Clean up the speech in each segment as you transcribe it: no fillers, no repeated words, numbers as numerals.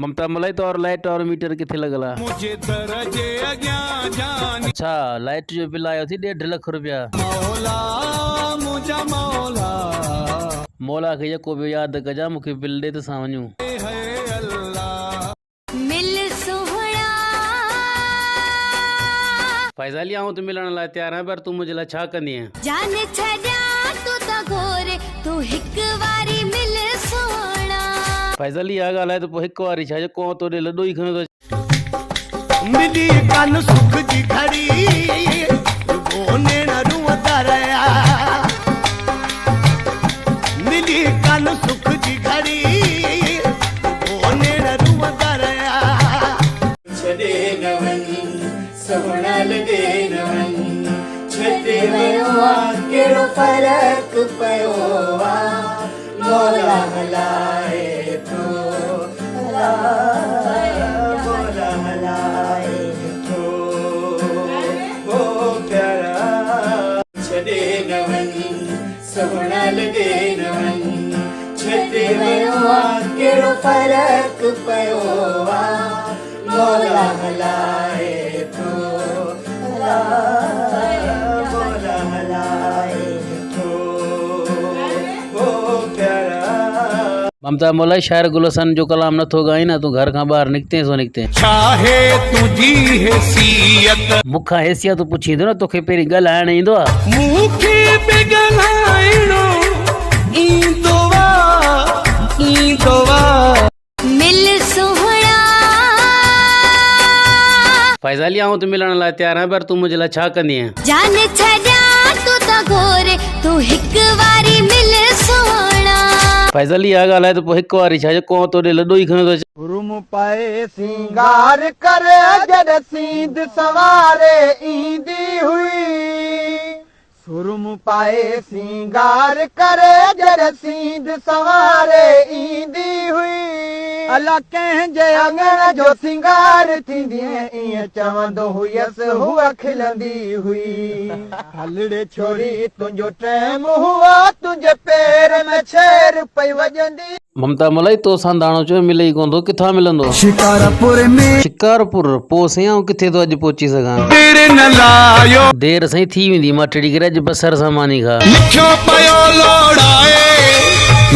ममता मलाई तो और लाइट और मीटर किथे लगला मुझे दरजे अज्ञा जान अच्छा लाइट जो बिल आयो थी 1.5 लाख रुपया मौला मुझा मौला मौला के को भी याद कजा मुखे बिल दे तो सावणू है अल्लाह मिल सोहणा फैजाली आऊं तो मिलण ला तैयार है पर तू मुझे ला छा कंदी है जान छड्या तू त घोरे तू हिक वारी मिल सोहणा फैजाली आ गाल है तो पोइ हिक वारी छा को तो दे लडो ही खणो तो मिली कान सुख जी घड़ी गोने न रुवदरया मिली कान सुख जी घड़ी गोने न रुवदरया छदे नवन सोहणल दे नवन छते वयो केरो फरक पयो मौला हलाए तो मौला हलाए तो ओ प्यारा छदे नवन सोहणल दे नवन छते वयो केरो फरक पयो मौला हलाए तो मौला हलाए तो ओ प्यारा ममता मलाई शायर गुलशन जो कलाम न थो गाई ना तू घर का बाहर निकते सो निकते चाहे तुझी हैसियत मुखा हैसियत तो पुछी दो ना तोखे पेरी गलाइण ईंदो आ मुखे पे गलाइणो ईंदोवा ईंदोवा मिल सोहणा फैजाली आऊं तो मिलण ला तैयार है पर तू मुझे ला छा कंदी है जान छड्या तू त घोरे तू हिक वारी मिल सोहणा फैजाली आ गाल है तो पोइ हिक वारी छा को तो दे लडो ही खणो तो रुम पाए सिंगार करे जद सींद सवारे ईंदी हुई सुरम पाए सिंगार करे जद सींद सवारे ईंदी हुई अला कंहिंजे अंगण जो सिंगार थींदी ईअं चवंदो हुयसि हुअ खिलंदी हुई हलड़े छोरी तुंहिंजो टाइम हुआ तुंहिंजे पेर में छेर पई वॼंदी ममता मलाई तो सांदाणो चो मिले ही कोंदो किथा मिलंदो शिकारपुर में शिकारपुर पोसे आऊं किथे तो अज पहुंची सगां तेरे न लायो देर सही थी वेंदी मां टिड़ी करे अज बसर सामानी खा लिखियो पयो लोड़ाए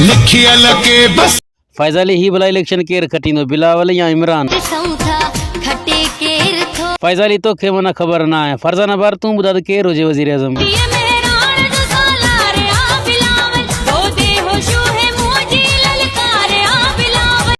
लिखियल के बस फैजाली ही भला इलेक्शन केर खटींदो बिलावल या इमरान सौथा खटे केर थो फैजाली तो खे मना खबर ना है फरजाना बार तू बुधा केर हो जे वजीर आजम पिए में